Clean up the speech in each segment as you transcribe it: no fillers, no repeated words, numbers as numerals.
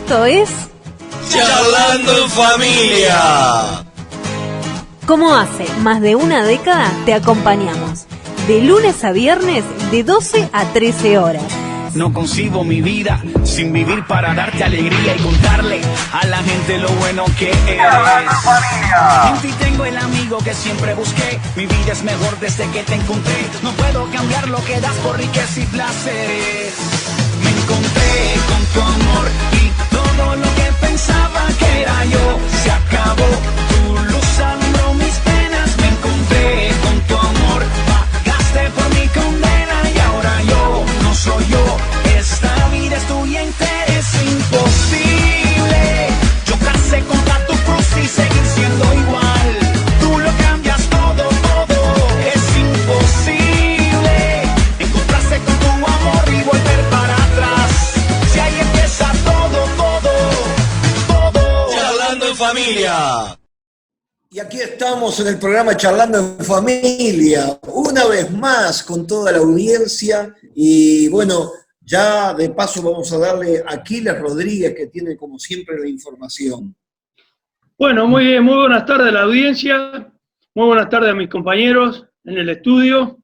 Esto es... Charlando en Familia. Como hace más de una década, te acompañamos. De lunes a viernes, de 12 a 13 horas. No concibo mi vida sin vivir para darte alegría y contarle a la gente lo bueno que eres. Charlando en Familia. En ti tengo el amigo que siempre busqué. Mi vida es mejor desde que te encontré. No puedo cambiar lo que das por riqueza y placeres. Me encontré con tu amor y todo lo que pensaba que era yo se acabó. Tu luz alumbró mis penas. Me encontré con tu amor. Pagaste por mi condena y ahora yo no soy yo. Esta vida es tuya entera. Es imposible chocarse contra tu cruz y seguir siendo igual. Tú lo cambias todo, todo. Es imposible encontrarse con tu amor y volver para atrás. Si ahí empieza todo, todo, todo. Charlando en Familia. Y aquí estamos en el programa Charlando en Familia, una vez más con toda la audiencia. Y bueno, ya de paso vamos a darle a Aquiles Rodríguez, que tiene como siempre la información. Bueno, muy bien, muy buenas tardes a la audiencia, muy buenas tardes a mis compañeros en el estudio.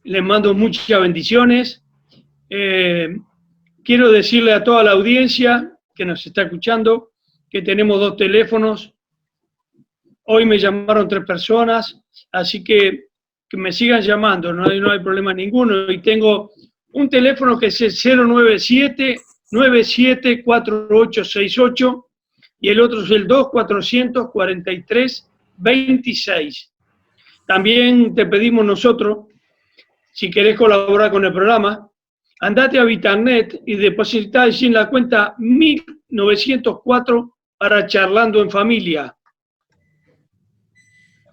Les mando muchas bendiciones. Quiero decirle a toda la audiencia que nos está escuchando que tenemos 2 teléfonos. Hoy me llamaron 3 personas, así que me sigan llamando, no hay problema ninguno. Y tengo un teléfono que es el 097-974868 y el otro es el 2443-26. También te pedimos nosotros, si querés colaborar con el programa, andate a Vitarnet y depositá allí en la cuenta 1904 para Charlando en Familia.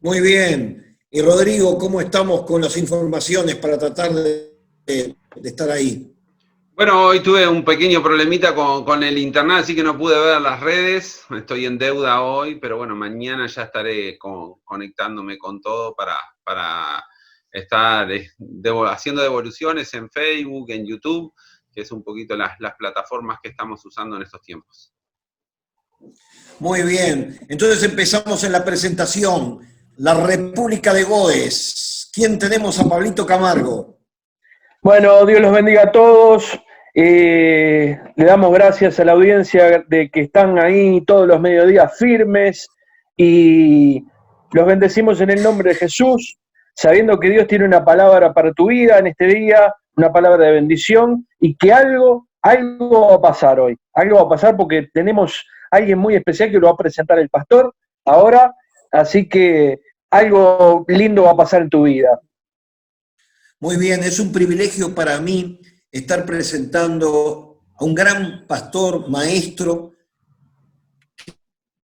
Muy bien. Y Rodrigo, ¿cómo estamos con las informaciones para tratar de estar ahí? Bueno, hoy tuve un pequeño problemita con el internet, así que no pude ver las redes. Estoy en deuda hoy, pero bueno, mañana ya estaré conectándome con todo para estar haciendo devoluciones en Facebook, en YouTube, que es un poquito las plataformas que estamos usando en estos tiempos. Muy bien. Entonces empezamos en la presentación. La República de Goes. ¿Quién tenemos a Pablito Camargo? Bueno, Dios los bendiga a todos. Le damos gracias a la audiencia de que están ahí todos los mediodías firmes y los bendecimos en el nombre de Jesús, sabiendo que Dios tiene una palabra para tu vida en este día, una palabra de bendición y que algo va a pasar hoy. Algo va a pasar porque tenemos a alguien muy especial que lo va a presentar el pastor ahora, así que algo lindo va a pasar en tu vida. Muy bien, es un privilegio para mí estar presentando a un gran pastor, maestro,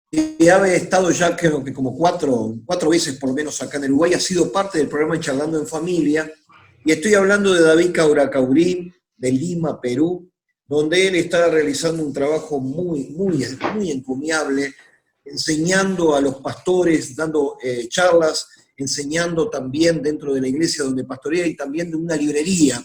que ha estado ya creo que como cuatro veces por lo menos acá en Uruguay, ha sido parte del programa Charlando en Familia, y estoy hablando de David Cauracaurí, de Lima, Perú, donde él está realizando un trabajo muy encomiable, enseñando a los pastores, dando charlas, enseñando también dentro de la iglesia donde pastorea y también de una librería.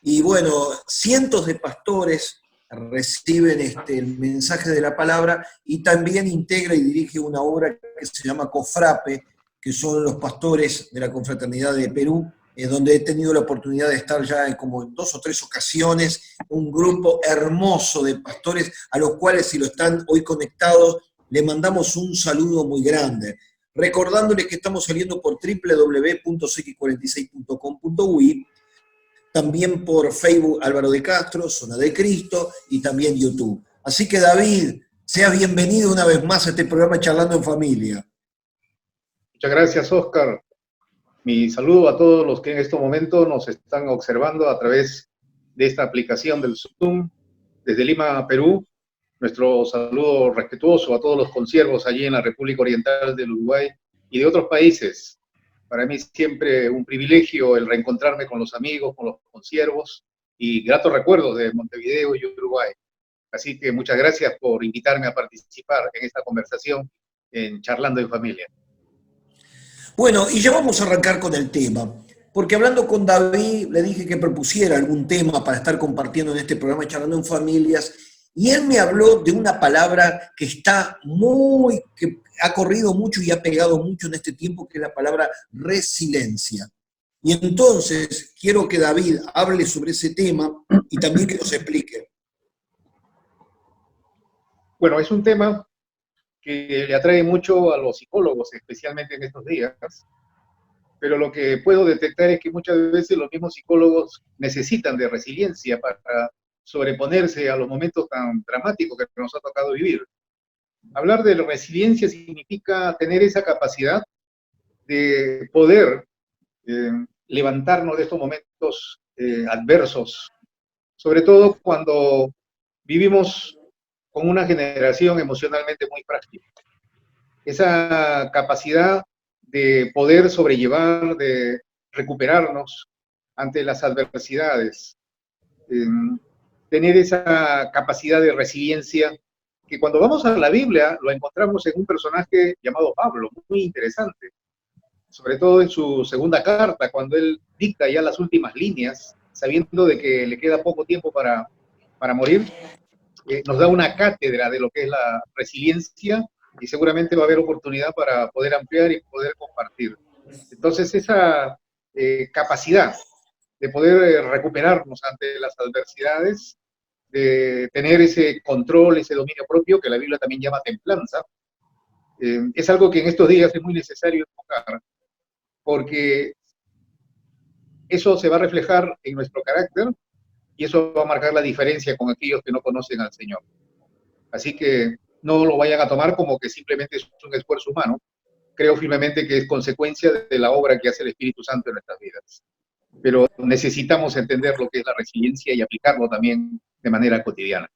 Y bueno, cientos de pastores reciben el mensaje de la palabra y también integra y dirige una obra que se llama COFRAPE, que son los pastores de la Confraternidad de Perú, donde he tenido la oportunidad de estar ya como en 2 o 3 ocasiones, un grupo hermoso de pastores a los cuales, si lo están hoy conectados, le mandamos un saludo muy grande. Recordándoles que estamos saliendo por www.cx46.com.uy, también por Facebook Álvaro de Castro, Zona de Cristo y también YouTube. Así que David, seas bienvenido una vez más a este programa Charlando en Familia. Muchas gracias, Oscar. Mi saludo a todos los que en este momento nos están observando a través de esta aplicación del Zoom desde Lima, Perú. Nuestro saludo respetuoso a todos los consiervos allí en la República Oriental del Uruguay y de otros países. Para mí es siempre un privilegio el reencontrarme con los amigos, con los consiervos y gratos recuerdos de Montevideo y Uruguay. Así que muchas gracias por invitarme a participar en esta conversación en Charlando en Familia. Bueno, y ya vamos a arrancar con el tema, porque hablando con David le dije que propusiera algún tema para estar compartiendo en este programa Charlando en Familias. Y él me habló de una palabra que que ha corrido mucho y ha pegado mucho en este tiempo, que es la palabra resiliencia. Y entonces quiero que David hable sobre ese tema y también que nos explique. Bueno, es un tema que le atrae mucho a los psicólogos, especialmente en estos días, pero lo que puedo detectar es que muchas veces los mismos psicólogos necesitan de resiliencia para sobreponerse a los momentos tan dramáticos que nos ha tocado vivir. Hablar de resiliencia significa tener esa capacidad de poder levantarnos de estos momentos adversos, sobre todo cuando vivimos con una generación emocionalmente muy frágil. Esa capacidad de poder sobrellevar, de recuperarnos ante las adversidades, tener esa capacidad de resiliencia, que cuando vamos a la Biblia lo encontramos en un personaje llamado Pablo, muy interesante, sobre todo en su segunda carta, cuando él dicta ya las últimas líneas, sabiendo de que le queda poco tiempo para morir, nos da una cátedra de lo que es la resiliencia y seguramente va a haber oportunidad para poder ampliar y poder compartir. Entonces, esa capacidad de poder recuperarnos ante las adversidades, de tener ese control, ese dominio propio, que la Biblia también llama templanza, es algo que en estos días es muy necesario enfocar, porque eso se va a reflejar en nuestro carácter y eso va a marcar la diferencia con aquellos que no conocen al Señor. Así que no lo vayan a tomar como que simplemente es un esfuerzo humano. Creo firmemente que es consecuencia de la obra que hace el Espíritu Santo en nuestras vidas. Pero necesitamos entender lo que es la resiliencia y aplicarlo también de manera cotidiana.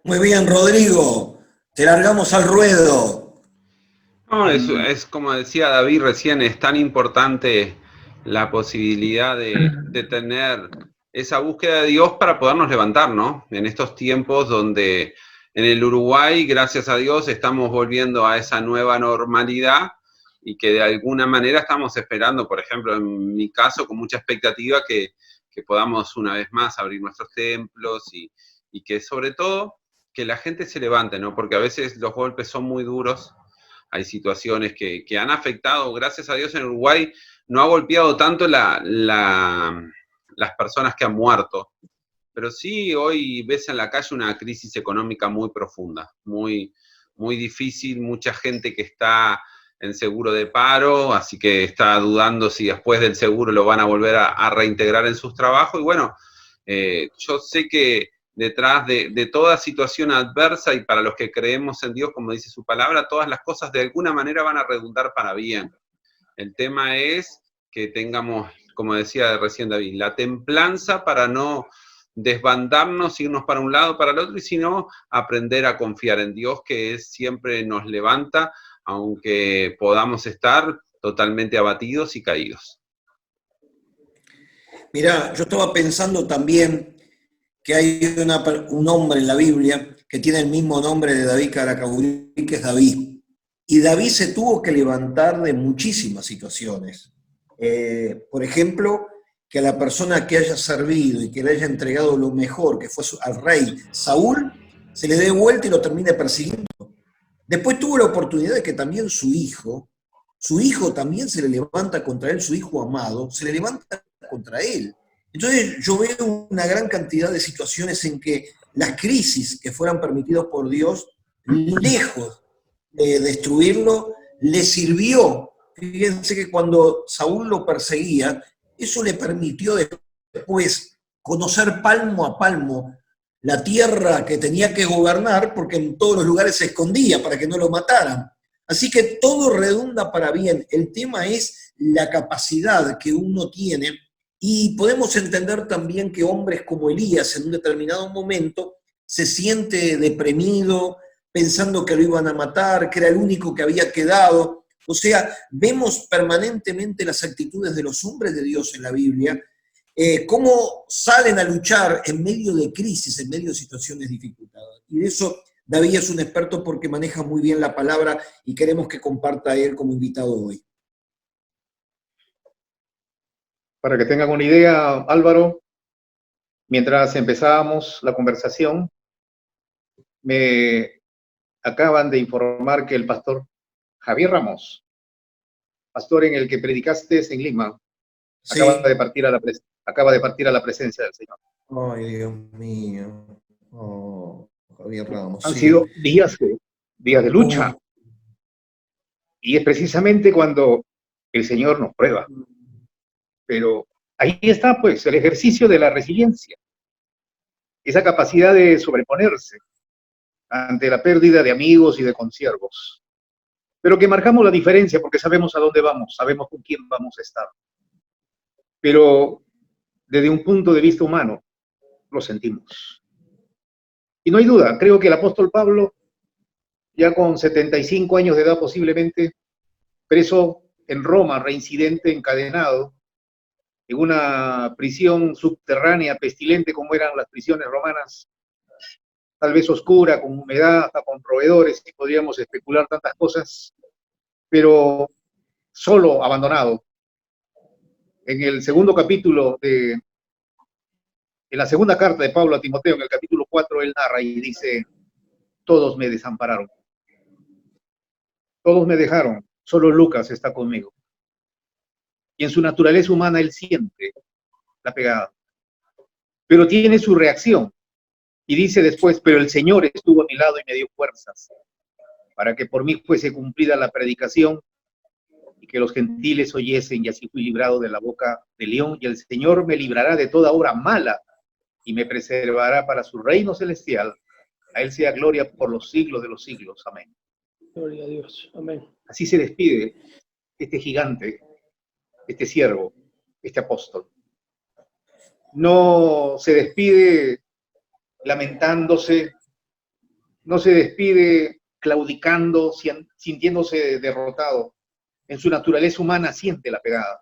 Muy bien, Rodrigo, te largamos al ruedo. No, es como decía David recién, es tan importante la posibilidad de tener esa búsqueda de Dios para podernos levantar, ¿no? En estos tiempos donde en el Uruguay, gracias a Dios, estamos volviendo a esa nueva normalidad y que de alguna manera estamos esperando, por ejemplo, en mi caso, con mucha expectativa, que podamos una vez más abrir nuestros templos y que sobre todo que la gente se levante, ¿no? Porque a veces los golpes son muy duros. Hay situaciones que han afectado, gracias a Dios en Uruguay no ha golpeado tanto las personas que han muerto, pero sí hoy ves en la calle una crisis económica muy profunda, muy, muy difícil, mucha gente que está en seguro de paro, así que está dudando si después del seguro lo van a volver a reintegrar en sus trabajos, y bueno, yo sé que detrás de toda situación adversa y para los que creemos en Dios, como dice su palabra, todas las cosas de alguna manera van a redundar para bien. El tema es que tengamos, como decía recién David, la templanza para no desbandarnos, irnos para un lado, para el otro, y sino aprender a confiar en Dios, que siempre nos levanta, aunque podamos estar totalmente abatidos y caídos. Mirá, yo estaba pensando también que hay un hombre en la Biblia que tiene el mismo nombre de David Caracaurí, que es David. Y David se tuvo que levantar de muchísimas situaciones. Por ejemplo, que a la persona que haya servido y que le haya entregado lo mejor, que fue al rey Saúl, se le dé vuelta y lo termine persiguiendo. Después tuvo la oportunidad de que también su hijo también se le levanta contra él, su hijo amado, se le levanta contra él. Entonces yo veo una gran cantidad de situaciones en que las crisis que fueran permitidas por Dios, lejos de destruirlo, le sirvió. Fíjense que cuando Saúl lo perseguía, eso le permitió después conocer palmo a palmo la tierra que tenía que gobernar, porque en todos los lugares se escondía para que no lo mataran. Así que todo redunda para bien. El tema es la capacidad que uno tiene, y podemos entender también que hombres como Elías en un determinado momento se siente deprimido, pensando que lo iban a matar, que era el único que había quedado. O sea, vemos permanentemente las actitudes de los hombres de Dios en la Biblia, cómo salen a luchar en medio de crisis, en medio de situaciones dificultadas. Y de eso David es un experto porque maneja muy bien la palabra y queremos que comparta a él como invitado hoy. Para que tengan una idea, Álvaro, Mientras empezábamos la conversación, me acaban de informar que el pastor Javier Ramos, pastor en el que predicaste en Lima, Sí. acaba de partir a la presencia del Señor. Ay, Dios mío. Oh, Javier Ramos, Han sí. sido días de lucha. Y es precisamente cuando el Señor nos prueba. Pero ahí está, pues, el ejercicio de la resiliencia. Esa capacidad de sobreponerse ante la pérdida de amigos y de consiervos. Pero que marcamos la diferencia porque sabemos a dónde vamos, sabemos con quién vamos a estar. Pero desde un punto de vista humano, lo sentimos. Y no hay duda, creo que el apóstol Pablo, ya con 75 años de edad posiblemente, preso en Roma, reincidente, encadenado, en una prisión subterránea, pestilente como eran las prisiones romanas, tal vez oscura, con humedad, hasta con roedores, y podríamos especular tantas cosas, pero solo, abandonado. En el segundo capítulo en la segunda carta de Pablo a Timoteo, en el capítulo 4, él narra y dice, todos me desampararon, todos me dejaron, solo Lucas está conmigo. Y en su naturaleza humana él siente la pegada, pero tiene su reacción y dice después, pero el Señor estuvo a mi lado y me dio fuerzas para que por mí fuese cumplida la predicación y que los gentiles oyesen, y así fui librado de la boca del león, y el Señor me librará de toda obra mala y me preservará para su reino celestial. A él sea gloria por los siglos de los siglos. Amén. Gloria a Dios. Amén. Así se despide este gigante, este siervo, este apóstol. No se despide lamentándose, no se despide claudicando, sintiéndose derrotado. En su naturaleza humana siente la pegada,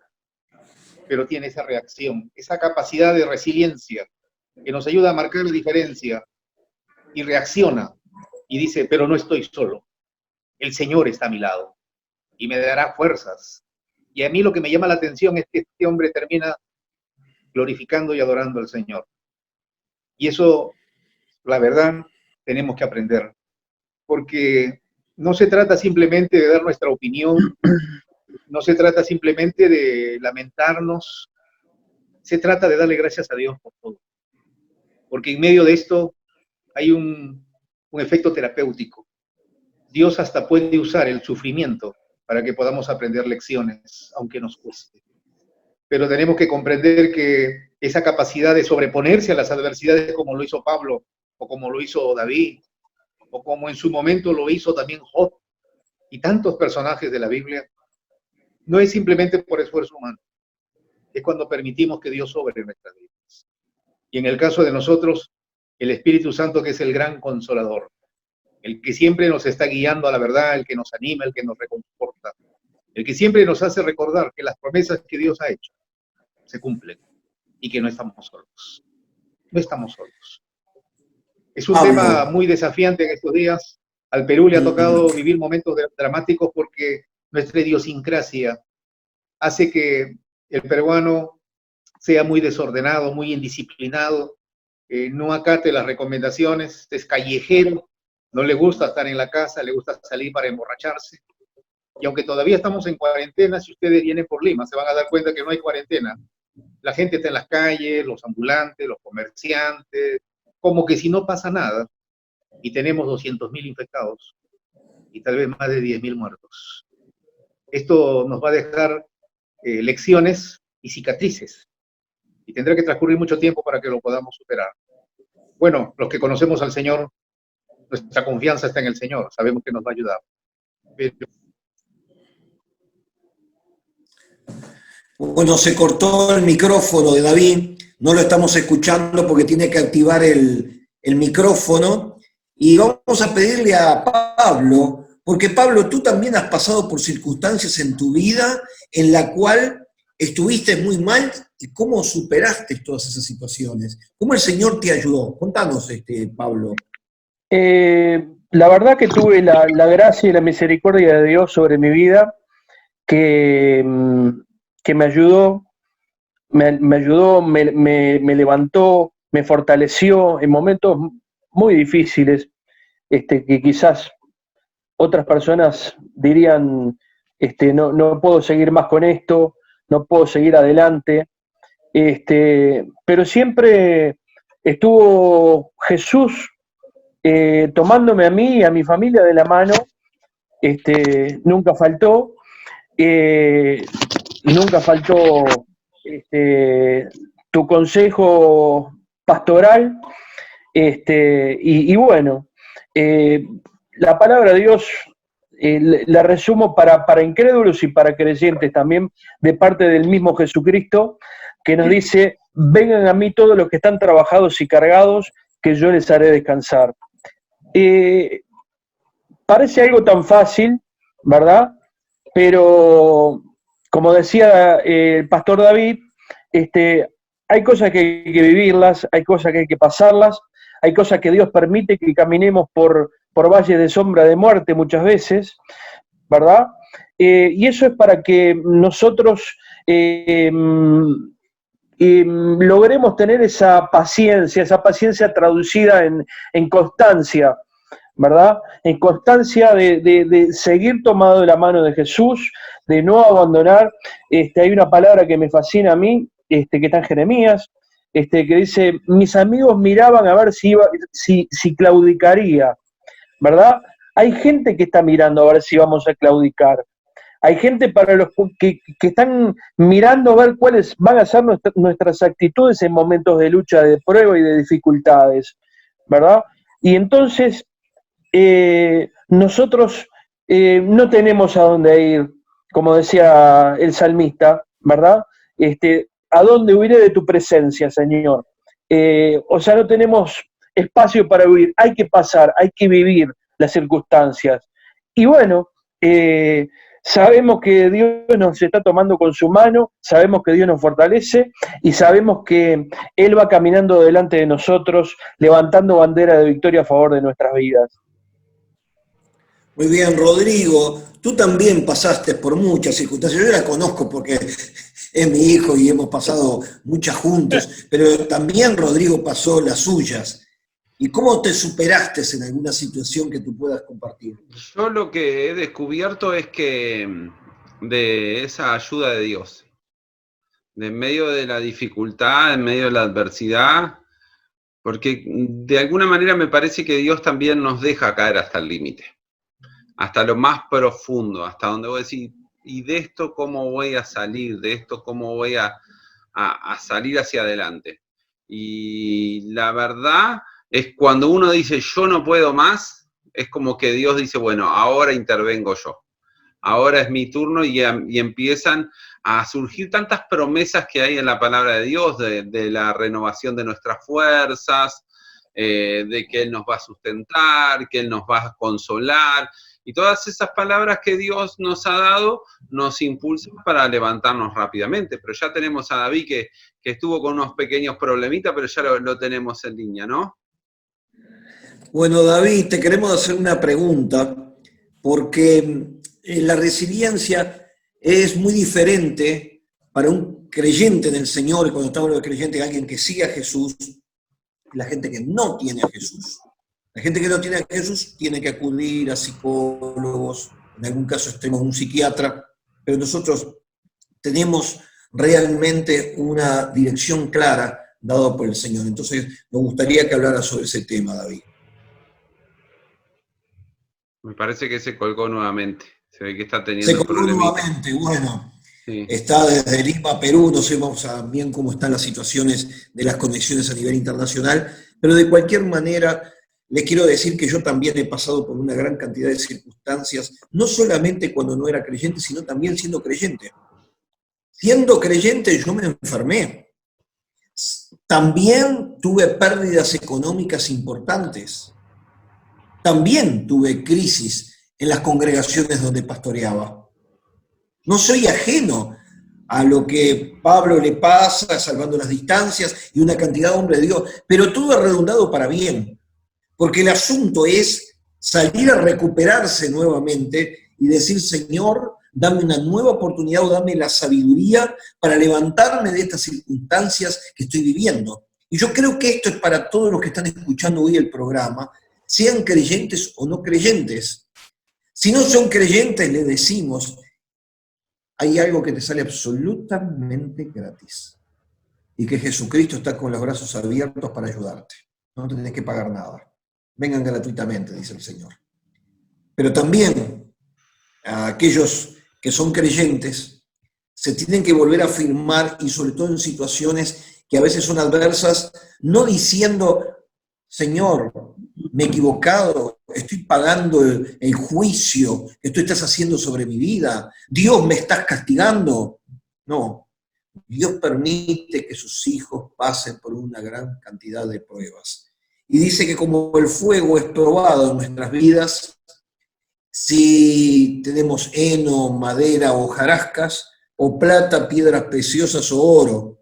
pero tiene esa reacción, esa capacidad de resiliencia que nos ayuda a marcar la diferencia, y reacciona y dice, pero no estoy solo, el Señor está a mi lado y me dará fuerzas. Y a mí lo que me llama la atención es que este hombre termina glorificando y adorando al Señor. Y eso, la verdad, tenemos que aprender, porque no se trata simplemente de dar nuestra opinión, no se trata simplemente de lamentarnos, se trata de darle gracias a Dios por todo. Porque en medio de esto hay un efecto terapéutico. Dios hasta puede usar el sufrimiento para que podamos aprender lecciones, aunque nos cueste. Pero tenemos que comprender que esa capacidad de sobreponerse a las adversidades, como lo hizo Pablo, o como lo hizo David, o como en su momento lo hizo también Job, y tantos personajes de la Biblia, no es simplemente por esfuerzo humano, es cuando permitimos que Dios obre en nuestras vidas. Y en el caso de nosotros, el Espíritu Santo, que es el gran consolador, el que siempre nos está guiando a la verdad, el que nos anima, el que nos reconforta, el que siempre nos hace recordar que las promesas que Dios ha hecho se cumplen y que no estamos solos. No estamos solos. Es un tema muy desafiante en estos días. Al Perú le ha tocado vivir momentos dramáticos porque nuestra idiosincrasia hace que el peruano sea muy desordenado, muy indisciplinado, no acate las recomendaciones, es callejero, no le gusta estar en la casa, le gusta salir para emborracharse. Y aunque todavía estamos en cuarentena, si ustedes vienen por Lima, se van a dar cuenta que no hay cuarentena. La gente está en las calles, los ambulantes, los comerciantes, como que si no pasa nada, y tenemos 200.000 infectados y tal vez más de 10.000 muertos. Esto nos va a dejar lecciones y cicatrices, y tendrá que transcurrir mucho tiempo para que lo podamos superar. Bueno, los que conocemos al Señor, nuestra confianza está en el Señor, sabemos que nos va a ayudar. Pero... Bueno, se cortó el micrófono de David, no lo estamos escuchando porque tiene que activar el micrófono, y vamos a pedirle a Pablo, porque Pablo, tú también has pasado por circunstancias en tu vida en la cual estuviste muy mal, y cómo superaste todas esas situaciones, cómo el Señor te ayudó. Contanos, Pablo. La verdad que tuve la gracia y la misericordia de Dios sobre mi vida, que me ayudó, me levantó, me fortaleció en momentos muy difíciles, que quizás otras personas dirían, no puedo seguir más con esto, no puedo seguir adelante, pero siempre estuvo Jesús tomándome a mí y a mi familia de la mano, nunca faltó, nunca faltó tu consejo pastoral, y bueno, la palabra de Dios la resumo para incrédulos y para creyentes también, de parte del mismo Jesucristo, que nos dice: vengan a mí todos los que están trabajados y cargados, que yo les haré descansar. Parece algo tan fácil, ¿verdad? Pero, como decía el pastor David, hay cosas que hay que vivirlas, hay cosas que hay que pasarlas, hay cosas que Dios permite que caminemos por valles de sombra de muerte muchas veces, ¿verdad? Y eso es para que nosotros logremos tener esa paciencia traducida en constancia, ¿verdad? En constancia de seguir tomado de la mano de Jesús, de no abandonar. Hay una palabra que me fascina a mí, que está en Jeremías, que dice: mis amigos miraban a ver si claudicaría, ¿verdad? Hay gente que está mirando a ver si vamos a claudicar. Hay gente para los que están mirando a ver cuáles van a ser nuestras actitudes en momentos de lucha, de prueba y de dificultades, ¿verdad? Y entonces nosotros no tenemos a dónde ir, como decía el salmista, ¿verdad? ¿A dónde huiré de tu presencia, Señor? O sea, no tenemos espacio para huir, hay que pasar, hay que vivir las circunstancias. Y bueno, sabemos que Dios nos está tomando con su mano, sabemos que Dios nos fortalece y sabemos que Él va caminando delante de nosotros, levantando bandera de victoria a favor de nuestras vidas. Muy bien, Rodrigo, tú también pasaste por muchas circunstancias. Yo la conozco porque es mi hijo y hemos pasado muchas juntos, pero también Rodrigo pasó las suyas. ¿Y cómo te superaste en alguna situación que tú puedas compartir? Yo lo que he descubierto es que de esa ayuda de Dios, de en medio de la dificultad, en medio de la adversidad, porque de alguna manera me parece que Dios también nos deja caer hasta el límite, hasta lo más profundo, hasta donde voy a decir, ¿y de esto cómo voy a salir? ¿De esto cómo voy a salir hacia adelante? Y la verdad es cuando uno dice, yo no puedo más, es como que Dios dice, bueno, ahora intervengo yo. Ahora es mi turno y empiezan a surgir tantas promesas que hay en la palabra de Dios, de la renovación de nuestras fuerzas, de que Él nos va a sustentar, que Él nos va a consolar. Y todas esas palabras que Dios nos ha dado nos impulsan para levantarnos rápidamente. Pero ya tenemos a David que estuvo con unos pequeños problemitas, pero ya lo tenemos en línea, ¿no? Bueno, David, te queremos hacer una pregunta, porque la resiliencia es muy diferente para un creyente en el Señor, y cuando estamos hablando de creyente, alguien que sigue a Jesús, y la gente que no tiene a Jesús. La gente que no tiene a Jesús tiene que acudir a psicólogos, en algún caso extremo un psiquiatra, pero nosotros tenemos realmente una dirección clara dada por el Señor. Entonces, nos gustaría que hablara sobre ese tema, David. Me parece que se colgó nuevamente. Se ve que está teniendo Se colgó nuevamente, bueno. Sí. Está desde Lima, Perú, no sabemos bien cómo están las situaciones de las conexiones a nivel internacional, pero de cualquier manera les quiero decir que yo también he pasado por una gran cantidad de circunstancias, no solamente cuando no era creyente, sino también siendo creyente. Siendo creyente yo me enfermé. También tuve pérdidas económicas importantes. También tuve crisis en las congregaciones donde pastoreaba. No soy ajeno a lo que Pablo le pasa, salvando las distancias, y una cantidad de hombres de Dios, pero todo ha redundado para bien, porque el asunto es salir a recuperarse nuevamente y decir, Señor, dame una nueva oportunidad o dame la sabiduría para levantarme de estas circunstancias que estoy viviendo. Y yo creo que esto es para todos los que están escuchando hoy el programa, sean creyentes o no creyentes. Si no son creyentes, le decimos, hay algo que te sale absolutamente gratis. Y que Jesucristo está con los brazos abiertos para ayudarte. No tenés que pagar nada. Vengan gratuitamente, dice el Señor. Pero también a aquellos que son creyentes se tienen que volver a afirmar, y sobre todo en situaciones que a veces son adversas, no diciendo, Señor, me he equivocado, estoy pagando el juicio que tú estás haciendo sobre mi vida, Dios me estás castigando. No, Dios permite que sus hijos pasen por una gran cantidad de pruebas. Y dice que como el fuego es probado en nuestras vidas, si tenemos heno, madera o hojarascas, o plata, piedras preciosas o oro,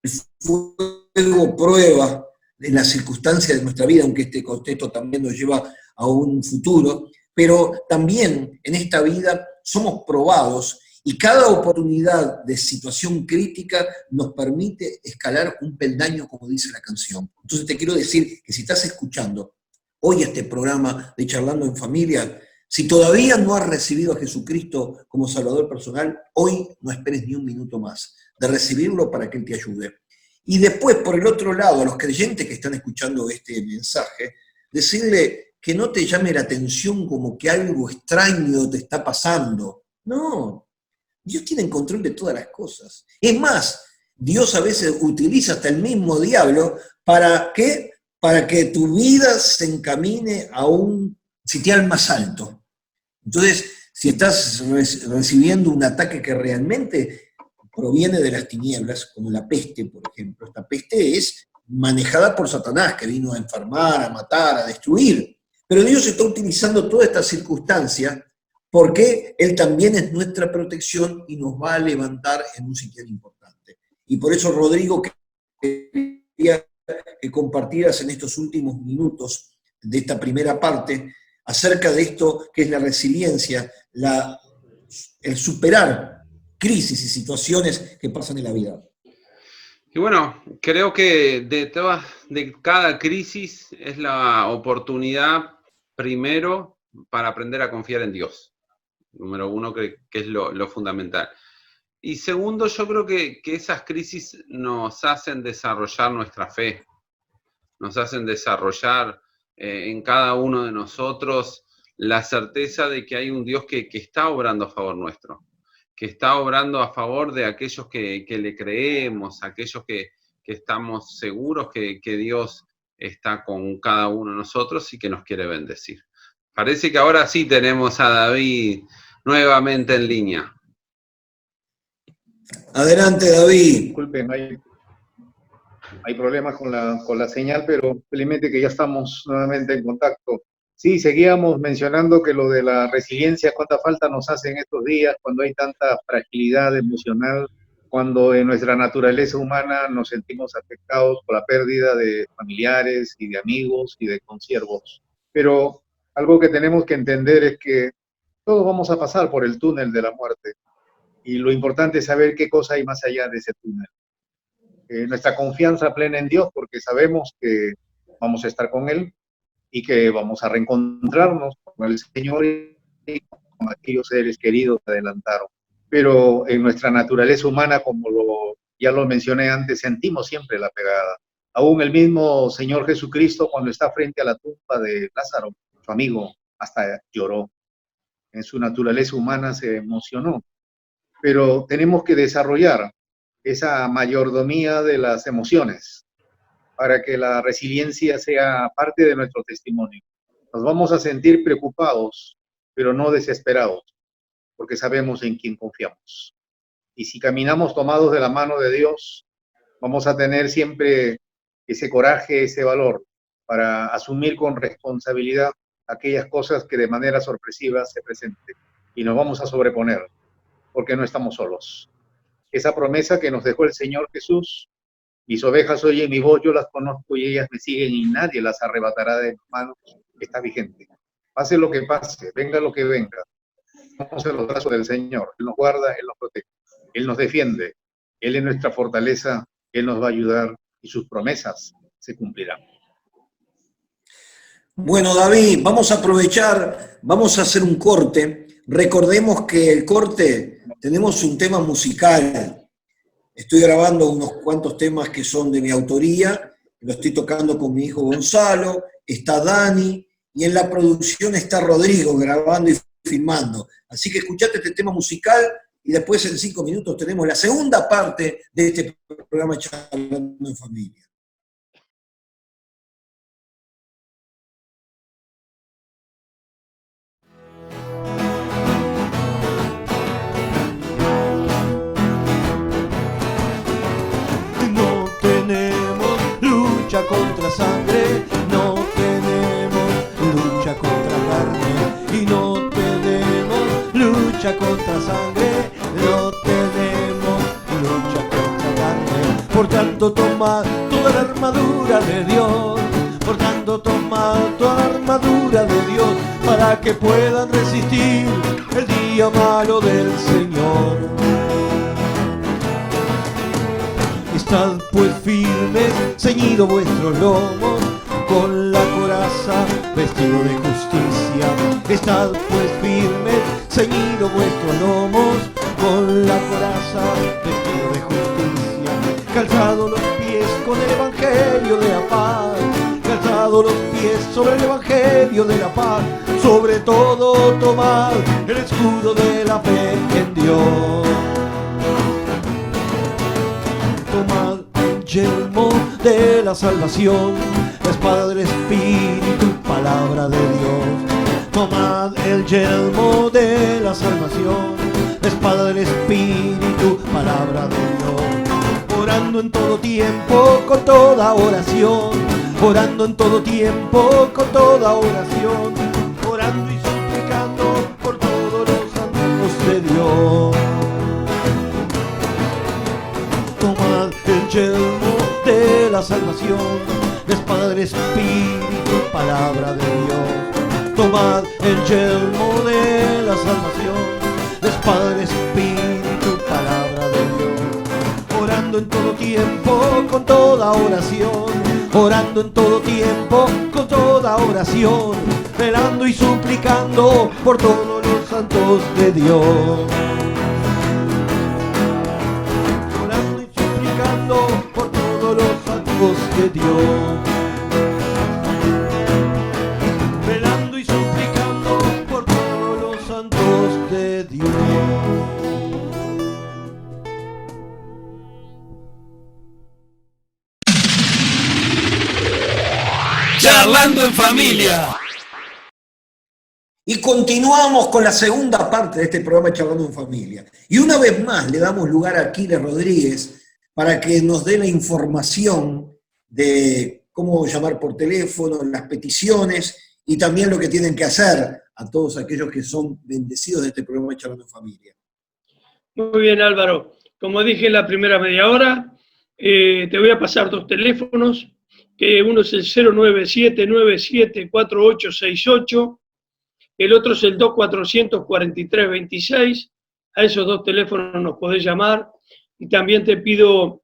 el fuego prueba en las circunstancias de nuestra vida, aunque este contexto también nos lleva a un futuro, pero también en esta vida somos probados y cada oportunidad de situación crítica nos permite escalar un peldaño, como dice la canción. Entonces te quiero decir que si estás escuchando hoy este programa de Charlando en Familia, si todavía no has recibido a Jesucristo como Salvador personal, hoy no esperes ni un minuto más de recibirlo para que Él te ayude. Y después, por el otro lado, a los creyentes que están escuchando este mensaje, decirle que no te llame la atención como que algo extraño te está pasando. No, Dios tiene el control de todas las cosas. Es más, Dios a veces utiliza hasta el mismo diablo ¿para qué? Para que tu vida se encamine a un sitial más alto. Entonces, si estás recibiendo un ataque que realmente proviene de las tinieblas, como la peste, por ejemplo, esta peste es manejada por Satanás, que vino a enfermar, a matar, a destruir. Pero Dios está utilizando toda esta circunstancia porque Él también es nuestra protección y nos va a levantar en un sitial importante. Y por eso, Rodrigo, quería que compartieras en estos últimos minutos de esta primera parte acerca de esto que es la resiliencia, el superar crisis y situaciones que pasan en la vida. Y bueno, creo que de cada crisis es la oportunidad primero para aprender a confiar en Dios. Número uno, que es lo fundamental. Y segundo, yo creo que esas crisis nos hacen desarrollar nuestra fe, nos hacen desarrollar en cada uno de nosotros la certeza de que hay un Dios que está obrando a favor nuestro, que está obrando a favor de aquellos que le creemos, aquellos que estamos seguros que Dios está con cada uno de nosotros y que nos quiere bendecir. Parece que ahora sí tenemos a David nuevamente en línea. Adelante, David. Disculpen, hay problemas con la señal, pero felizmente que ya estamos nuevamente en contacto. Sí, seguíamos mencionando que lo de la resiliencia, cuánta falta nos hace en estos días, cuando hay tanta fragilidad emocional, cuando en nuestra naturaleza humana nos sentimos afectados por la pérdida de familiares y de amigos y de consiervos. Pero algo que tenemos que entender es que todos vamos a pasar por el túnel de la muerte. Y lo importante es saber qué cosa hay más allá de ese túnel. Nuestra confianza plena en Dios, porque sabemos que vamos a estar con Él y que vamos a reencontrarnos con el Señor y con aquellos seres queridos que adelantaron. Pero en nuestra naturaleza humana, como ya lo mencioné antes, sentimos siempre la pegada. Aún el mismo Señor Jesucristo, cuando está frente a la tumba de Lázaro, su amigo, hasta lloró. En su naturaleza humana se emocionó. Pero tenemos que desarrollar esa mayordomía de las emociones para que la resiliencia sea parte de nuestro testimonio. Nos vamos a sentir preocupados, pero no desesperados, porque sabemos en quién confiamos. Y si caminamos tomados de la mano de Dios, vamos a tener siempre ese coraje, ese valor para asumir con responsabilidad aquellas cosas que de manera sorpresiva se presenten. Y nos vamos a sobreponer, porque no estamos solos. Esa promesa que nos dejó el Señor Jesús: mis ovejas oyen mi voz, yo las conozco y ellas me siguen y nadie las arrebatará de mis manos, está vigente. Pase lo que pase, venga lo que venga, estamos en los brazos del Señor. Él nos guarda, Él nos protege, Él nos defiende, Él es nuestra fortaleza, Él nos va a ayudar y sus promesas se cumplirán. Bueno, David, vamos a aprovechar, vamos a hacer un corte. Recordemos que el corte, tenemos un tema musical. Estoy grabando unos cuantos temas que son de mi autoría, lo estoy tocando con mi hijo Gonzalo, está Dani, y en la producción está Rodrigo grabando y filmando. Así que escuchate este tema musical y después en 5 minutos tenemos la segunda parte de este programa Charlando en Familia. No tenemos lucha contra sangre, no tenemos lucha contra carne, y no tenemos lucha contra sangre, no tenemos lucha contra carne. Por tanto tomad toda la armadura de Dios, por tanto tomad toda la armadura de Dios, para que puedan resistir el día malo del Señor. Estad pues firmes, ceñido vuestros lomos, con la coraza vestido de justicia. Estad pues firmes, ceñido vuestros lomos, con la coraza vestido de justicia. Calzado los pies con el evangelio de la paz, calzado los pies sobre el evangelio de la paz. Sobre todo tomad el escudo de la fe en Dios. Tomad el yelmo de la salvación, la espada del Espíritu, palabra de Dios. Tomad el yelmo de la salvación, la espada del Espíritu, palabra de Dios. Orando en todo tiempo, con toda oración, orando en todo tiempo, con toda oración, orando y suplicando por todos los santos de Dios. Tomad el yelmo de la salvación, la espada del Espíritu, palabra de Dios. Tomad el yelmo de la salvación, la espada del Espíritu, palabra de Dios. Orando en todo tiempo, con toda oración, orando en todo tiempo, con toda oración, velando y suplicando por todos los santos de Dios. Por todos los santos de Dios, velando y suplicando por todos los santos de Dios. Charlando en Familia. Y continuamos con la segunda parte de este programa Charlando en Familia. Y una vez más le damos lugar a Aquiles Rodríguez para que nos dé la información de cómo llamar por teléfono, las peticiones y también lo que tienen que hacer a todos aquellos que son bendecidos de este programa Charlando en Familia. Muy bien, Álvaro. Como dije en la primera media hora, te voy a pasar 2 teléfonos, que uno es el 097974868, el otro es el 244326. A esos 2 teléfonos nos podés llamar. Y también te pido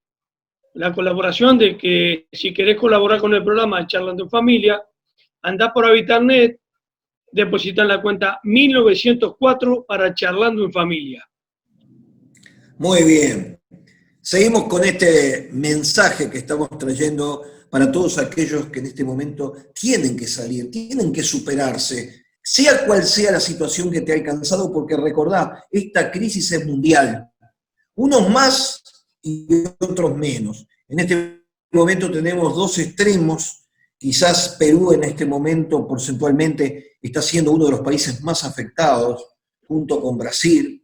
la colaboración de que si querés colaborar con el programa Charlando en Familia, andá por Habitarnet, deposita en la cuenta 1904 para Charlando en Familia. Muy bien. Seguimos con este mensaje que estamos trayendo para todos aquellos que en este momento tienen que salir, tienen que superarse, sea cual sea la situación que te ha alcanzado, porque recordá, esta crisis es mundial. Unos más y otros menos. En este momento tenemos 2 extremos. Quizás Perú en este momento porcentualmente está siendo uno de los países más afectados, junto con Brasil,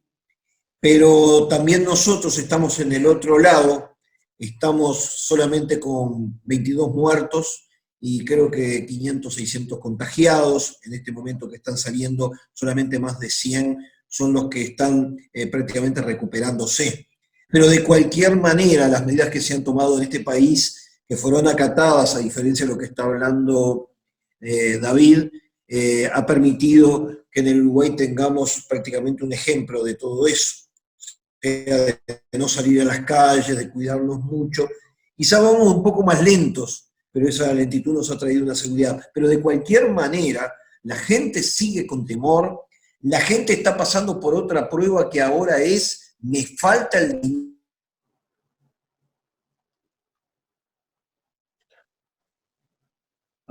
pero también nosotros estamos en el otro lado, estamos solamente con 22 muertos y creo que 500, 600 contagiados. En este momento que están saliendo solamente más de 100 son los que están prácticamente recuperándose. Pero de cualquier manera, las medidas que se han tomado en este país, que fueron acatadas, a diferencia de lo que está hablando David, ha permitido que en el Uruguay tengamos prácticamente un ejemplo de todo eso, de no salir a las calles, de cuidarnos mucho, Quizá vamos un poco más lentos, pero esa lentitud nos ha traído una seguridad. Pero de cualquier manera, la gente sigue con temor, la gente está pasando por otra prueba que ahora es, me falta el dinero.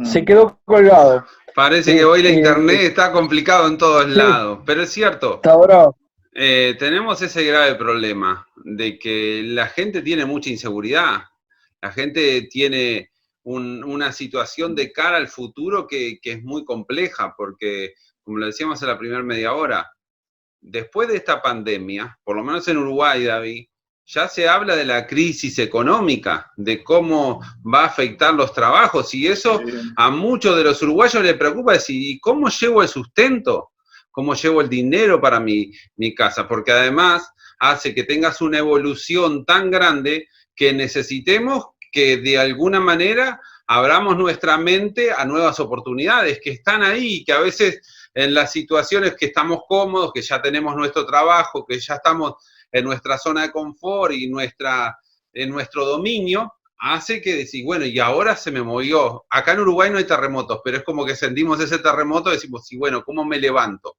Se quedó colgado. Parece que hoy la internet está complicado en todos lados, pero es cierto. Está bravo. Tenemos ese grave problema de que la gente tiene mucha inseguridad, la gente tiene una situación de cara al futuro que es muy compleja, porque, como lo decíamos en la primera media hora, después de esta pandemia, por lo menos en Uruguay, David, ya se habla de la crisis económica, de cómo va a afectar los trabajos, y eso a muchos de los uruguayos les preocupa, decir, ¿y cómo llevo el sustento? ¿Cómo llevo el dinero para mi casa? Porque además hace que tengas una evolución tan grande que necesitemos que de alguna manera abramos nuestra mente a nuevas oportunidades que están ahí y que a veces en las situaciones que estamos cómodos, que ya tenemos nuestro trabajo, que ya estamos en nuestra zona de confort y en nuestro dominio, hace que decir, bueno, y ahora se me movió. Acá en Uruguay no hay terremotos, pero es como que sentimos ese terremoto y decimos, sí, bueno, ¿cómo me levanto?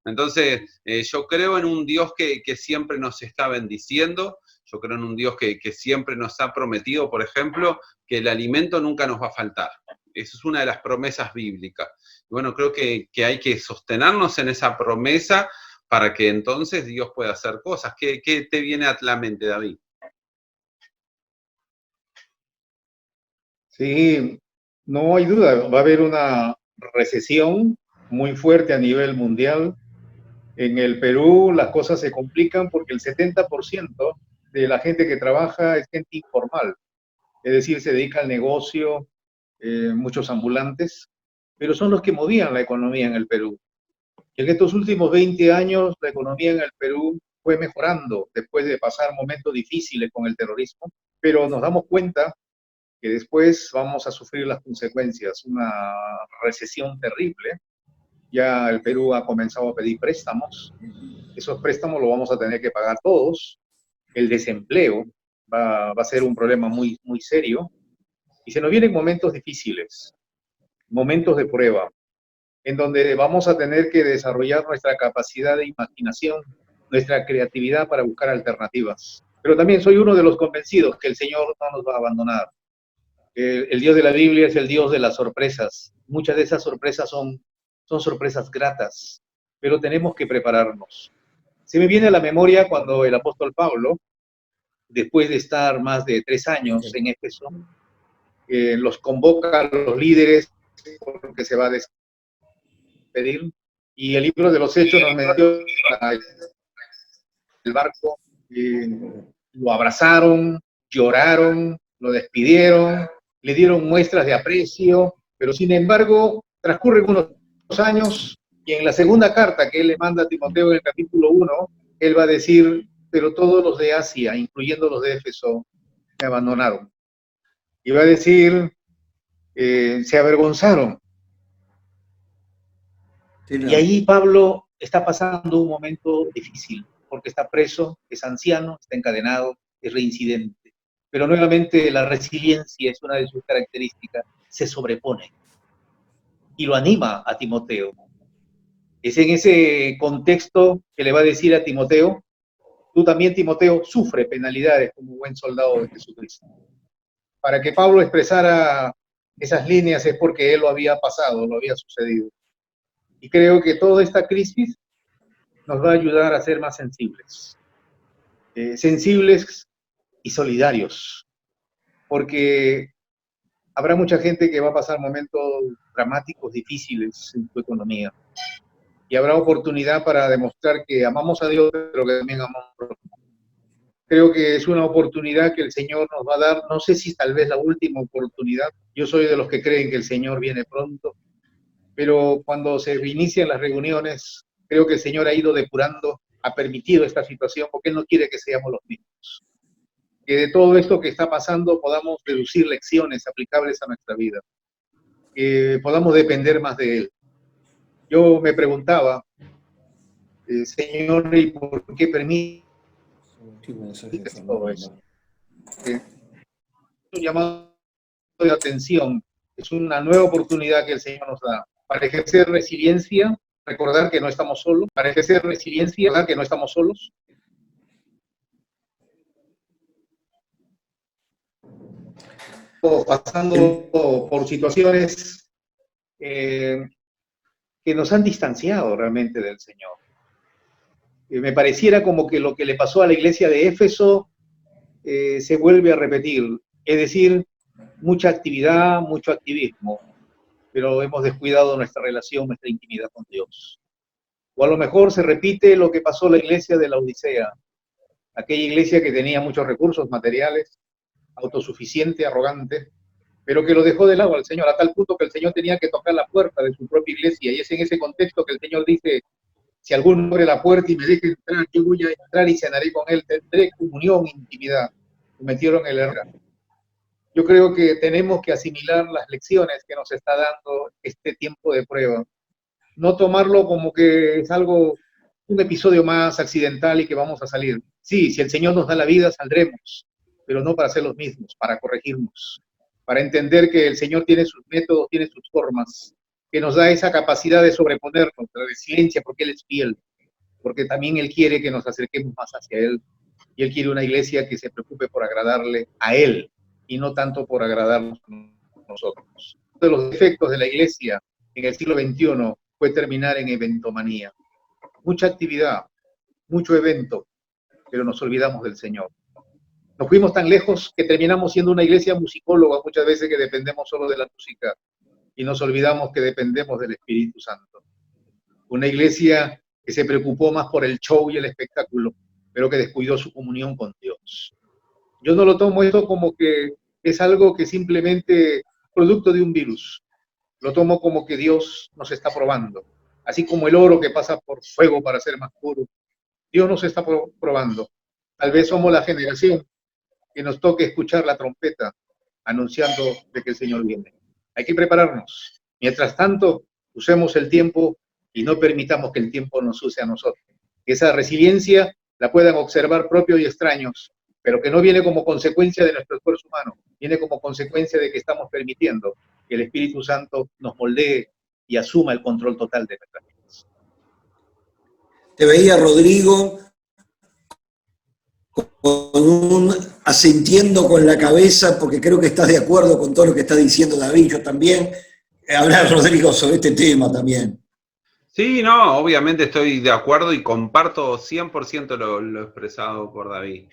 Entonces, yo creo en un Dios que siempre nos está bendiciendo, yo creo en un Dios que siempre nos ha prometido, por ejemplo, que el alimento nunca nos va a faltar. Esa es una de las promesas bíblicas. Y bueno, creo que hay que sostenernos en esa promesa para que entonces Dios pueda hacer cosas. ¿Qué te viene a la mente, David? Sí, no hay duda, va a haber una recesión muy fuerte a nivel mundial. En el Perú las cosas se complican porque el 70% de la gente que trabaja es gente informal, es decir, se dedica al negocio, muchos ambulantes, pero son los que movían la economía en el Perú. En estos últimos 20 años la economía en el Perú fue mejorando después de pasar momentos difíciles con el terrorismo, pero nos damos cuenta que después vamos a sufrir las consecuencias, una recesión terrible. Ya el Perú ha comenzado a pedir préstamos, esos préstamos los vamos a tener que pagar todos, el desempleo va a ser un problema muy, muy serio, y se nos vienen momentos difíciles, momentos de prueba, en donde vamos a tener que desarrollar nuestra capacidad de imaginación, nuestra creatividad para buscar alternativas. Pero también soy uno de los convencidos que el Señor no nos va a abandonar. El Dios de la Biblia es el Dios de las sorpresas. Muchas de esas sorpresas son sorpresas gratas, pero tenemos que prepararnos. Se me viene a la memoria cuando el apóstol Pablo, después de estar más de 3 años en Éfeso, los convoca a los líderes porque se va a despedir, y el libro de los Hechos nos menciona el barco, lo abrazaron, lloraron, lo despidieron, le dieron muestras de aprecio, pero sin embargo transcurren unos años y en la segunda carta que él le manda a Timoteo en el capítulo 1, él va a decir, pero todos los de Asia, incluyendo los de Éfeso, me abandonaron. Y va a decir, se avergonzaron. Y ahí Pablo está pasando un momento difícil, porque está preso, es anciano, está encadenado, es reincidente. Pero nuevamente la resiliencia es una de sus características, se sobrepone. Y lo anima a Timoteo. Es en ese contexto que le va a decir a Timoteo, tú también, Timoteo, sufre penalidades como buen soldado de Jesucristo. Para que Pablo expresara esas líneas es porque él lo había pasado, lo había sucedido. Y creo que toda esta crisis nos va a ayudar a ser más sensibles. Sensibles y solidarios. Porque habrá mucha gente que va a pasar momentos dramáticos, difíciles en su economía. Y habrá oportunidad para demostrar que amamos a Dios, pero que también amamos a los demás. Creo que es una oportunidad que el Señor nos va a dar. No sé si tal vez la última oportunidad. Yo soy de los que creen que el Señor viene pronto. Pero cuando se reinician las reuniones, creo que el Señor ha ido depurando, ha permitido esta situación, porque Él no quiere que seamos los mismos. Que de todo esto que está pasando podamos deducir lecciones aplicables a nuestra vida. Que podamos depender más de Él. Yo me preguntaba, Señor, ¿y por qué permite todo eso? un llamado de atención, es una nueva oportunidad que el Señor nos da para ejercer resiliencia, recordar que no estamos solos, para ejercer resiliencia, recordar que no estamos solos. Pasando por situaciones que nos han distanciado realmente del Señor. Me pareciera como que lo que le pasó a la iglesia de Éfeso se vuelve a repetir, es decir, mucha actividad, mucho activismo, pero hemos descuidado nuestra relación, nuestra intimidad con Dios. O a lo mejor se repite lo que pasó a la iglesia de la Odisea, aquella iglesia que tenía muchos recursos materiales, autosuficiente, arrogante, pero que lo dejó de lado al Señor, a tal punto que el Señor tenía que tocar la puerta de su propia iglesia, y es en ese contexto que el Señor dice: si alguno abre la puerta y me deja entrar, yo voy a entrar y cenaré con él, tendré comunión, intimidad. Cometieron el error. Yo creo que tenemos que asimilar las lecciones que nos está dando este tiempo de prueba. No tomarlo como que es algo, un episodio más accidental y que vamos a salir. Sí, si el Señor nos da la vida, saldremos, pero no para ser los mismos, para corregirnos, para entender que el Señor tiene sus métodos, tiene sus formas, que nos da esa capacidad de sobreponernos, de resiliencia, porque Él es fiel, porque también Él quiere que nos acerquemos más hacia Él, y Él quiere una iglesia que se preocupe por agradarle a Él, y no tanto por agradarnos a nosotros. Uno de los defectos de la iglesia en el siglo XXI fue terminar en eventomanía. Mucha actividad, mucho evento, pero nos olvidamos del Señor. Nos fuimos tan lejos que terminamos siendo una iglesia musicóloga muchas veces, que dependemos solo de la música y nos olvidamos que dependemos del Espíritu Santo. Una iglesia que se preocupó más por el show y el espectáculo, pero que descuidó su comunión con Dios. Yo no lo tomo esto como que es algo que simplemente producto de un virus. Lo tomo como que Dios nos está probando. Así como el oro que pasa por fuego para ser más puro. Dios nos está probando. Tal vez somos la generación que nos toque escuchar la trompeta anunciando de que el Señor viene. Hay que prepararnos. Mientras tanto, usemos el tiempo y no permitamos que el tiempo nos use a nosotros. Que esa resiliencia la puedan observar propios y extraños, pero que no viene como consecuencia de nuestro esfuerzo humano, viene como consecuencia de que estamos permitiendo que el Espíritu Santo nos moldee y asuma el control total de nuestras vidas. Te veía, Rodrigo, con un asintiendo con la cabeza, porque creo que estás de acuerdo con todo lo que está diciendo David. Yo también. Hablar, Rodrigo, sobre este tema también. Sí, no, obviamente estoy de acuerdo y comparto 100% lo expresado por David.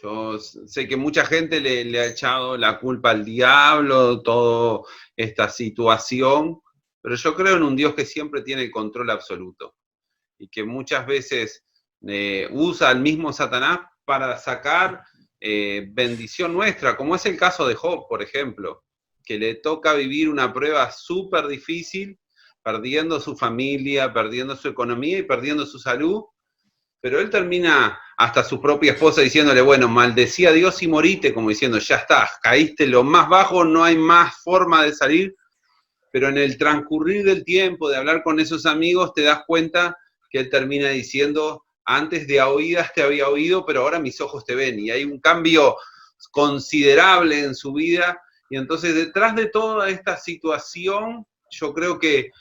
Yo sé que mucha gente le ha echado la culpa al diablo, toda esta situación, pero yo creo en un Dios que siempre tiene el control absoluto y que muchas veces usa al mismo Satanás para sacar bendición nuestra, como es el caso de Job, por ejemplo, que le toca vivir una prueba súper difícil, perdiendo su familia, perdiendo su economía y perdiendo su salud, pero él termina hasta su propia esposa diciéndole, bueno, maldecí a Dios y morite, como diciendo, ya está, caíste lo más bajo, no hay más forma de salir, pero en el transcurrir del tiempo, de hablar con esos amigos, te das cuenta que él termina diciendo, antes de a oídas te había oído, pero ahora mis ojos te ven, y hay un cambio considerable en su vida, y entonces detrás de toda esta situación, yo creo que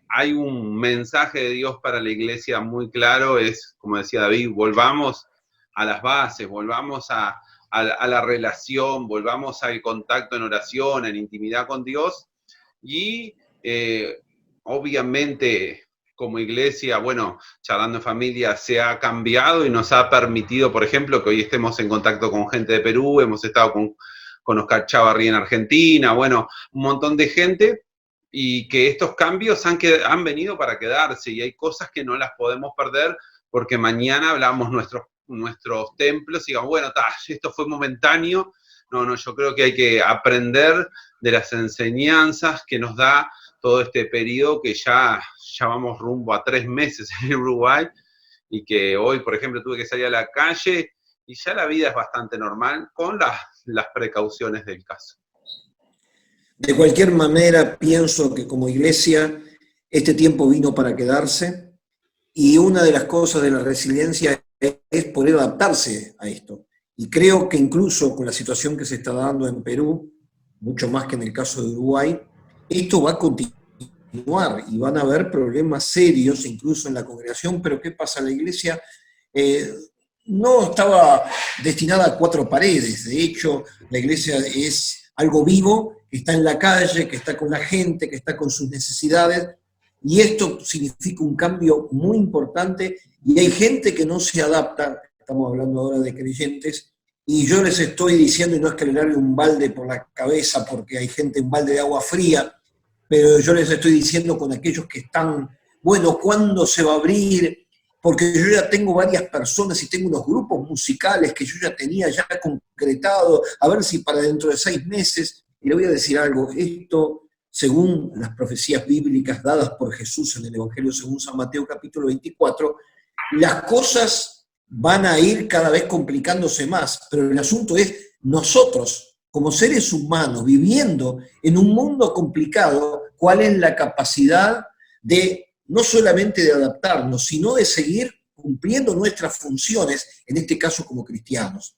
hay un mensaje de Dios para la iglesia muy claro, es, como decía David, volvamos a las bases, volvamos a la relación, volvamos al contacto en oración, en intimidad con Dios, y obviamente como iglesia, bueno, Charlando en Familia se ha cambiado y nos ha permitido, por ejemplo, que hoy estemos en contacto con gente de Perú, hemos estado con Oscar Chavarri en Argentina, bueno, un montón de gente, y que estos cambios han venido para quedarse, y hay cosas que no las podemos perder, porque mañana hablamos nuestros templos y digamos, bueno, esto fue momentáneo. No, yo creo que hay que aprender de las enseñanzas que nos da todo este periodo, que ya vamos rumbo a 3 meses en Uruguay, y que hoy, por ejemplo, tuve que salir a la calle, y ya la vida es bastante normal, con las precauciones del caso. De cualquier manera, pienso que como iglesia este tiempo vino para quedarse, y una de las cosas de la resiliencia es poder adaptarse a esto. Y creo que incluso con la situación que se está dando en Perú, mucho más que en el caso de Uruguay, esto va a continuar y van a haber problemas serios incluso en la congregación, pero ¿qué pasa? La iglesia no estaba destinada a cuatro paredes, de hecho la iglesia es algo vivo, que está en la calle, que está con la gente, que está con sus necesidades, y esto significa un cambio muy importante, y hay gente que no se adapta, estamos hablando ahora de creyentes, y yo les estoy diciendo, y no es que le largue un balde por la cabeza, porque hay gente, un balde de agua fría, pero yo les estoy diciendo con aquellos que están, bueno, ¿cuándo se va a abrir? Porque yo ya tengo varias personas y tengo unos grupos musicales que yo ya tenía ya concretado, a ver si para dentro de 6 meses, y le voy a decir algo, esto, según las profecías bíblicas dadas por Jesús en el Evangelio según San Mateo capítulo 24, las cosas van a ir cada vez complicándose más, pero el asunto es nosotros, como seres humanos, viviendo en un mundo complicado, ¿cuál es la capacidad de no solamente de adaptarnos, sino de seguir cumpliendo nuestras funciones, en este caso como cristianos?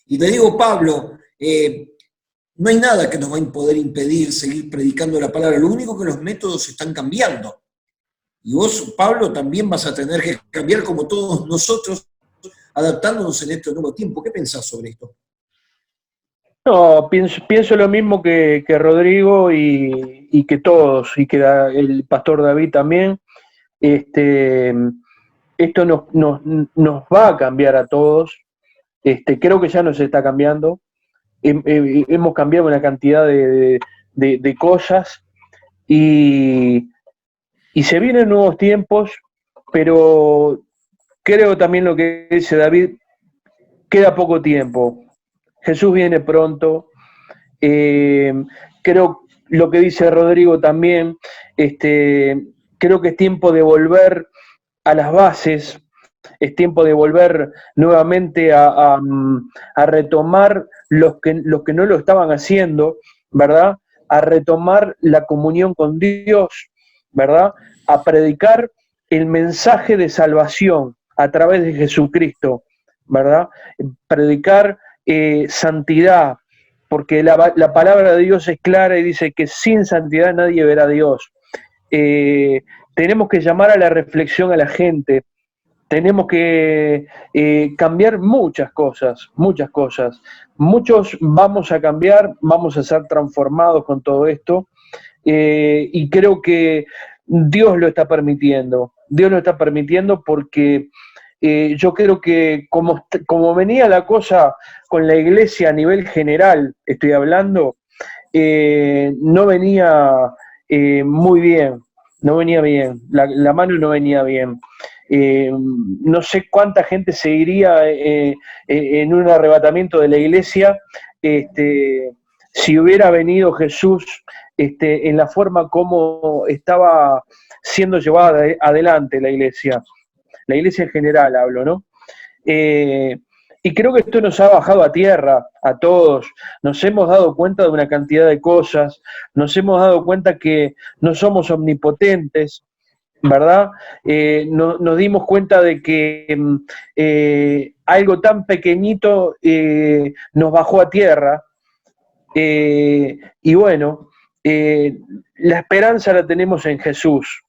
Y te digo, Pablo, no hay nada que nos va a poder impedir seguir predicando la palabra, lo único que los métodos están cambiando. Y vos, Pablo, también vas a tener que cambiar como todos nosotros, adaptándonos en este nuevo tiempo. ¿Qué pensás sobre esto? No, pienso lo mismo que Rodrigo y que todos, y que el pastor David también. Esto nos va a cambiar a todos. Creo que ya nos está cambiando. Hemos cambiado una cantidad de cosas y se vienen nuevos tiempos, pero creo también lo que dice David, queda poco tiempo. Jesús viene pronto. Creo lo que dice Rodrigo también, creo que es tiempo de volver a las bases, es tiempo de volver nuevamente a retomar los que no lo estaban haciendo, ¿verdad? A retomar la comunión con Dios, ¿verdad? A predicar el mensaje de salvación a través de Jesucristo, ¿verdad? Predicar santidad, porque la palabra de Dios es clara y dice que sin santidad nadie verá a Dios. Tenemos que llamar a la reflexión a la gente, tenemos que cambiar muchas cosas, muchas cosas. Muchos vamos a cambiar, vamos a ser transformados con todo esto, y creo que Dios lo está permitiendo. Dios lo está permitiendo porque yo creo que como venía la cosa con la iglesia a nivel general, estoy hablando, no venía muy bien, no venía bien, la mano no venía bien. No sé cuánta gente seguiría en un arrebatamiento de la iglesia si hubiera venido Jesús en la forma como estaba siendo llevada adelante la iglesia en general hablo, ¿no? Y creo que esto nos ha bajado a tierra a todos, nos hemos dado cuenta de una cantidad de cosas, nos hemos dado cuenta que no somos omnipotentes, ¿verdad? Nos dimos cuenta de que algo tan pequeñito nos bajó a tierra, y bueno, la esperanza la tenemos en Jesús.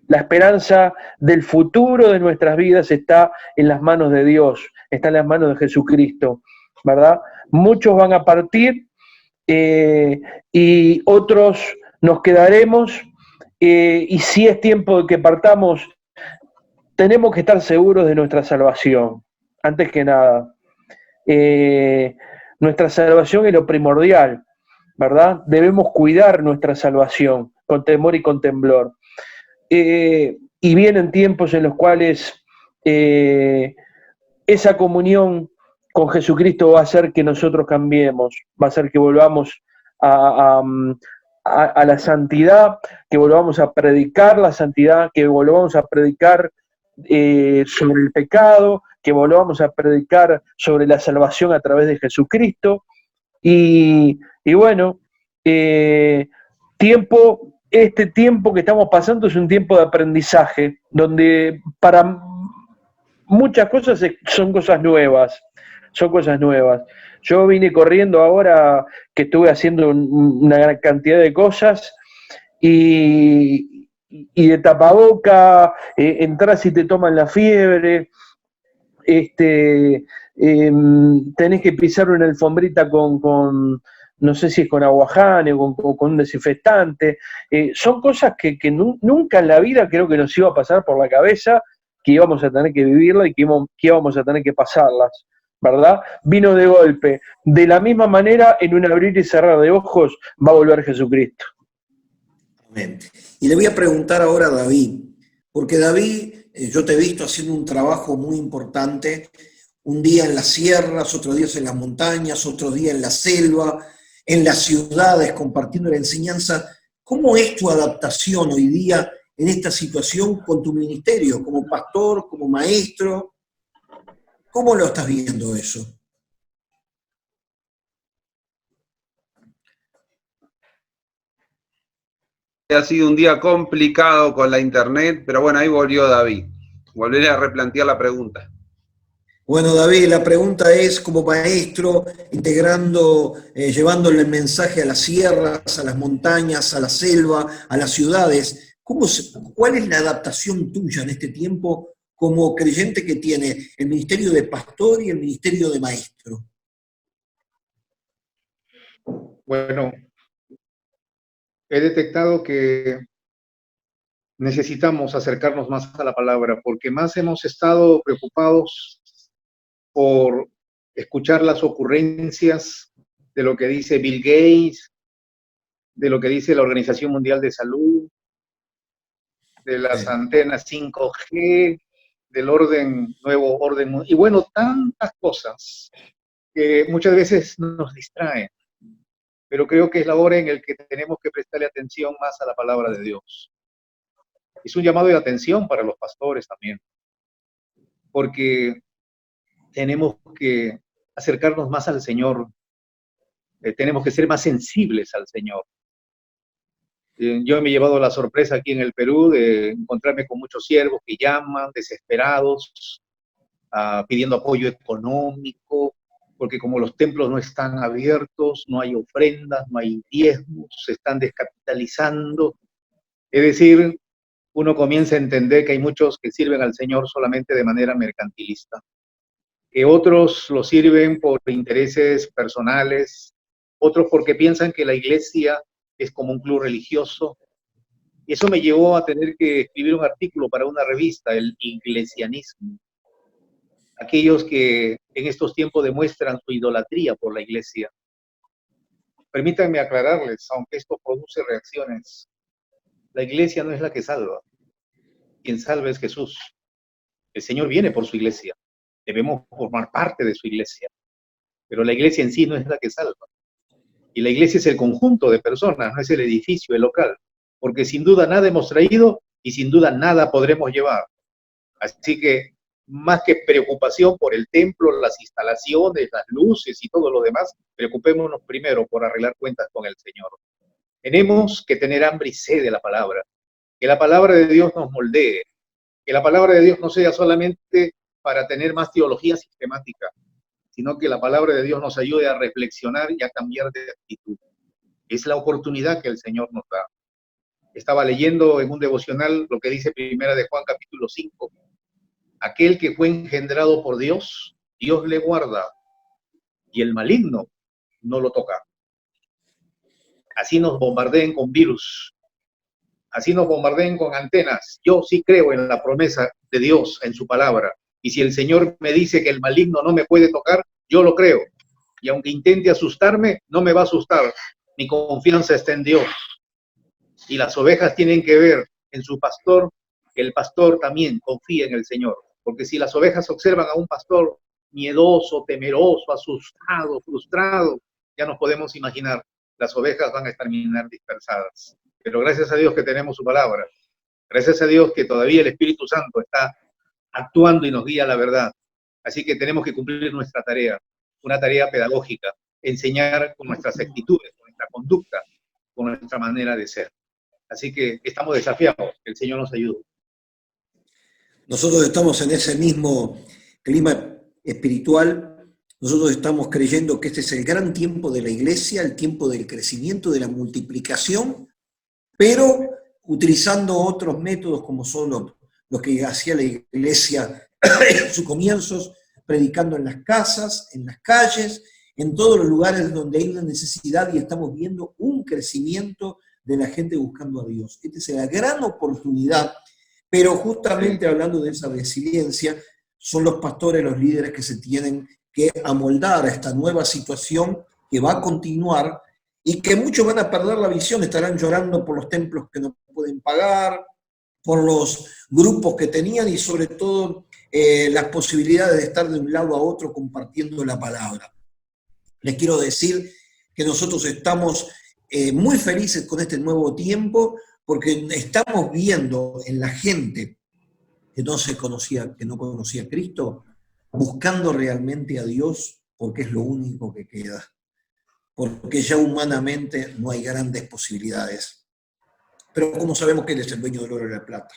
La esperanza del futuro de nuestras vidas está en las manos de Dios, está en las manos de Jesucristo, ¿verdad? Muchos van a partir y otros nos quedaremos, y si es tiempo de que partamos, tenemos que estar seguros de nuestra salvación, antes que nada. Nuestra salvación es lo primordial, ¿verdad? Debemos cuidar nuestra salvación con temor y con temblor. Y vienen tiempos en los cuales esa comunión con Jesucristo va a hacer que nosotros cambiemos, va a hacer que volvamos a la santidad, que volvamos a predicar la santidad, que volvamos a predicar sobre el pecado, que volvamos a predicar sobre la salvación a través de Jesucristo. Y bueno, este tiempo que estamos pasando es un tiempo de aprendizaje, donde para muchas cosas son cosas nuevas, son cosas nuevas. Yo vine corriendo ahora que estuve haciendo una gran cantidad de cosas y de tapaboca, entras y te toman la fiebre, tenés que pisar una alfombrita con no sé si es con aguajane o con un desinfectante. Son cosas que nunca en la vida creo que nos iba a pasar por la cabeza, que íbamos a tener que vivirla y que íbamos a tener que pasarlas, ¿verdad? Vino de golpe. De la misma manera, en un abrir y cerrar de ojos, va a volver Jesucristo. Amén. Y le voy a preguntar ahora a David, porque David, yo te he visto haciendo un trabajo muy importante, un día en las sierras, otros días en las montañas, otros días en la selva, en las ciudades, compartiendo la enseñanza. ¿Cómo es tu adaptación hoy día en esta situación con tu ministerio, como pastor, como maestro? ¿Cómo lo estás viendo eso? Ha sido un día complicado con la internet, pero bueno, ahí volvió David. Volveré a replantear la pregunta. Bueno, David, la pregunta es, como maestro, integrando, llevándole el mensaje a las sierras, a las montañas, a la selva, a las ciudades, ¿cuál es la adaptación tuya en este tiempo como creyente que tiene el ministerio de pastor y el ministerio de maestro? Bueno, he detectado que necesitamos acercarnos más a la palabra, porque más hemos estado preocupados por escuchar las ocurrencias de lo que dice Bill Gates, de lo que dice la Organización Mundial de Salud, de las antenas 5G, del nuevo orden, y bueno, tantas cosas que muchas veces nos distraen, pero creo que es la hora en la que tenemos que prestarle atención más a la palabra de Dios. Es un llamado de atención para los pastores también, porque tenemos que acercarnos más al Señor, tenemos que ser más sensibles al Señor. Yo me he llevado la sorpresa aquí en el Perú de encontrarme con muchos siervos que llaman desesperados, pidiendo apoyo económico, porque como los templos no están abiertos, no hay ofrendas, no hay diezmos, se están descapitalizando. Es decir, uno comienza a entender que hay muchos que sirven al Señor solamente de manera mercantilista, que otros lo sirven por intereses personales, otros porque piensan que la iglesia es como un club religioso. Y eso me llevó a tener que escribir un artículo para una revista, el Iglesianismo. Aquellos que en estos tiempos demuestran su idolatría por la iglesia. Permítanme aclararles, aunque esto produce reacciones, la iglesia no es la que salva. Quien salva es Jesús. El Señor viene por su iglesia. Debemos formar parte de su iglesia. Pero la iglesia en sí no es la que salva. Y la iglesia es el conjunto de personas, no es el edificio, el local. Porque sin duda nada hemos traído y sin duda nada podremos llevar. Así que, más que preocupación por el templo, las instalaciones, las luces y todo lo demás, preocupémonos primero por arreglar cuentas con el Señor. Tenemos que tener hambre y sed de la palabra. Que la palabra de Dios nos moldee. Que la palabra de Dios no sea solamente para tener más teología sistemática, sino que la palabra de Dios nos ayude a reflexionar y a cambiar de actitud. Es la oportunidad que el Señor nos da. Estaba leyendo en un devocional lo que dice Primera de Juan capítulo 5. Aquel que fue engendrado por Dios, Dios le guarda, y el maligno no lo toca. Así nos bombardeen con virus, así nos bombardeen con antenas. Yo sí creo en la promesa de Dios, en su palabra. Y si el Señor me dice que el maligno no me puede tocar, yo lo creo. Y aunque intente asustarme, no me va a asustar. Mi confianza está en Dios. Y las ovejas tienen que ver en su pastor, que el pastor también confía en el Señor. Porque si las ovejas observan a un pastor miedoso, temeroso, asustado, frustrado, ya nos podemos imaginar, las ovejas van a terminar dispersadas. Pero gracias a Dios que tenemos su palabra. Gracias a Dios que todavía el Espíritu Santo está actuando y nos guía a la verdad. Así que tenemos que cumplir nuestra tarea, una tarea pedagógica, enseñar con nuestras actitudes, con nuestra conducta, con nuestra manera de ser. Así que estamos desafiados, que el Señor nos ayude. Nosotros estamos en ese mismo clima espiritual Nosotros estamos creyendo que este es el gran tiempo de la iglesia, el tiempo del crecimiento, de la multiplicación, pero utilizando otros métodos como son los que hacía la iglesia en sus comienzos, predicando en las casas, en las calles, en todos los lugares donde hay una necesidad, y estamos viendo un crecimiento de la gente buscando a Dios. Esta es la gran oportunidad, pero justamente hablando de esa resiliencia, son los pastores, los líderes que se tienen que amoldar a esta nueva situación que va a continuar y que muchos van a perder la visión, estarán llorando por los templos que no pueden pagar, por los grupos que tenían y sobre todo las posibilidades de estar de un lado a otro compartiendo la palabra. Les quiero decir que nosotros estamos muy felices con este nuevo tiempo porque estamos viendo en la gente que no conocía a Cristo, buscando realmente a Dios porque es lo único que queda. Porque ya humanamente no hay grandes posibilidades. Pero como sabemos que Él es el dueño del oro y la plata,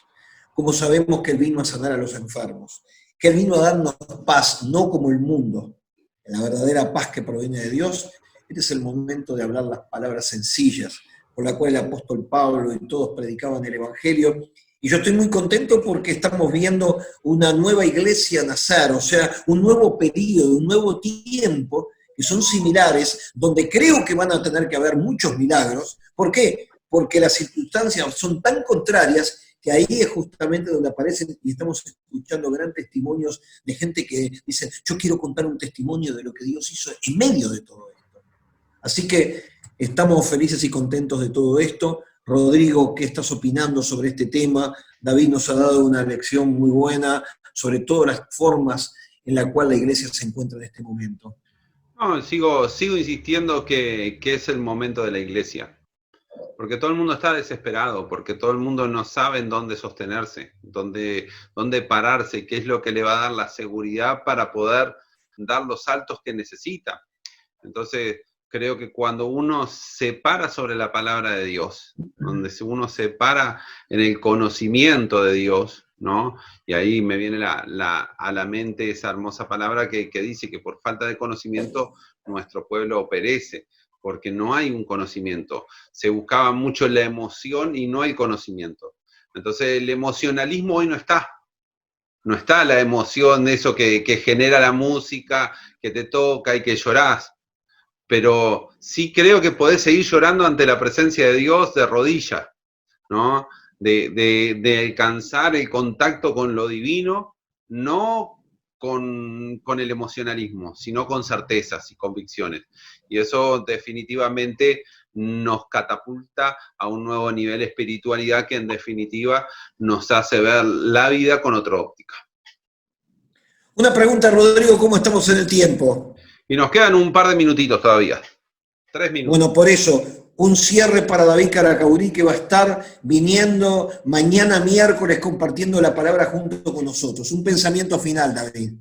como sabemos que Él vino a sanar a los enfermos, que Él vino a darnos paz, no como el mundo, la verdadera paz que proviene de Dios, este es el momento de hablar las palabras sencillas, por la cual el apóstol Pablo y todos predicaban el Evangelio. Y yo estoy muy contento porque estamos viendo una nueva iglesia nacer, o sea, un nuevo periodo, un nuevo tiempo, que son similares, donde creo que van a tener que haber muchos milagros. ¿Por qué? Porque las circunstancias son tan contrarias que ahí es justamente donde aparecen, y estamos escuchando grandes testimonios de gente que dice, yo quiero contar un testimonio de lo que Dios hizo en medio de todo esto. Así que estamos felices y contentos de todo esto. Rodrigo, ¿qué estás opinando sobre este tema? David nos ha dado una lección muy buena sobre todas las formas en las cuales la iglesia se encuentra en este momento. No, sigo insistiendo que es el momento de la iglesia, porque todo el mundo está desesperado, porque todo el mundo no sabe en dónde sostenerse, dónde pararse, qué es lo que le va a dar la seguridad para poder dar los saltos que necesita. Entonces, creo que cuando uno se para sobre la palabra de Dios, donde uno se para en el conocimiento de Dios, ¿no? Y ahí me viene a la mente esa hermosa palabra que dice que por falta de conocimiento nuestro pueblo perece, porque no hay un conocimiento. Se buscaba mucho la emoción y no hay conocimiento. Entonces el emocionalismo hoy no está. No está la emoción de eso que genera la música, que te toca y que llorás. Pero sí creo que podés seguir llorando ante la presencia de Dios de rodillas, ¿no? De alcanzar el contacto con lo divino, no con el emocionalismo, sino con certezas y convicciones. Y eso definitivamente nos catapulta a un nuevo nivel de espiritualidad que en definitiva nos hace ver la vida con otra óptica. Una pregunta, Rodrigo, ¿cómo estamos en el tiempo? Y nos quedan un par de minutitos todavía. 3 minutos. Bueno, por eso, un cierre para David Caracaurí, que va a estar viniendo mañana miércoles compartiendo la palabra junto con nosotros. Un pensamiento final, David.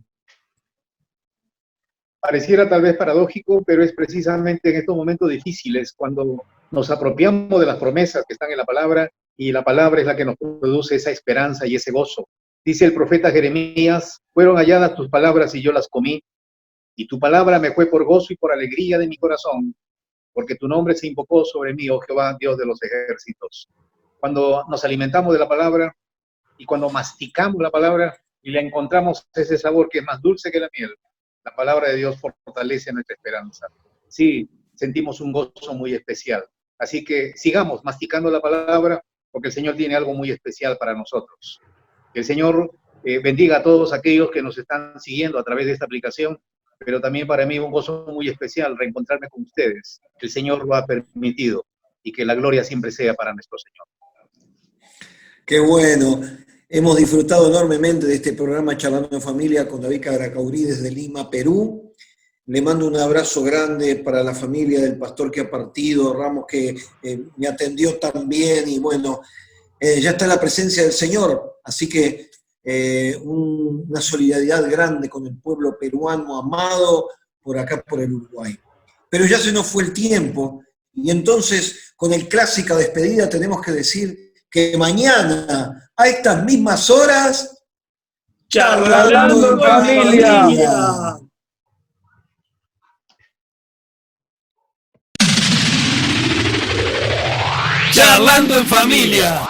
Pareciera tal vez paradójico, pero es precisamente en estos momentos difíciles cuando nos apropiamos de las promesas que están en la palabra, y la palabra es la que nos produce esa esperanza y ese gozo. Dice el profeta Jeremías, fueron halladas tus palabras y yo las comí, y tu palabra me fue por gozo y por alegría de mi corazón, porque tu nombre se invocó sobre mí, oh Jehová, Dios de los ejércitos. Cuando nos alimentamos de la palabra y cuando masticamos la palabra y le encontramos ese sabor que es más dulce que la miel, la palabra de Dios fortalece nuestra esperanza. Sí, sentimos un gozo muy especial. Así que sigamos masticando la palabra, porque el Señor tiene algo muy especial para nosotros. Que el Señor bendiga a todos aquellos que nos están siguiendo a través de esta aplicación, pero también para mí un gozo muy especial reencontrarme con ustedes. El Señor lo ha permitido, y que la gloria siempre sea para nuestro Señor. Qué bueno. Hemos disfrutado enormemente de este programa Charlando en Familia con David Caracaurí desde Lima, Perú. Le mando un abrazo grande para la familia del pastor que ha partido, Ramos, que me atendió tan bien, y bueno, ya está en la presencia del Señor, así que una solidaridad grande con el pueblo peruano amado por acá, por el Uruguay. Pero ya se nos fue el tiempo, y entonces con el clásica despedida tenemos que decir que mañana a estas mismas horas Charlando en Familia. Charlando en familia.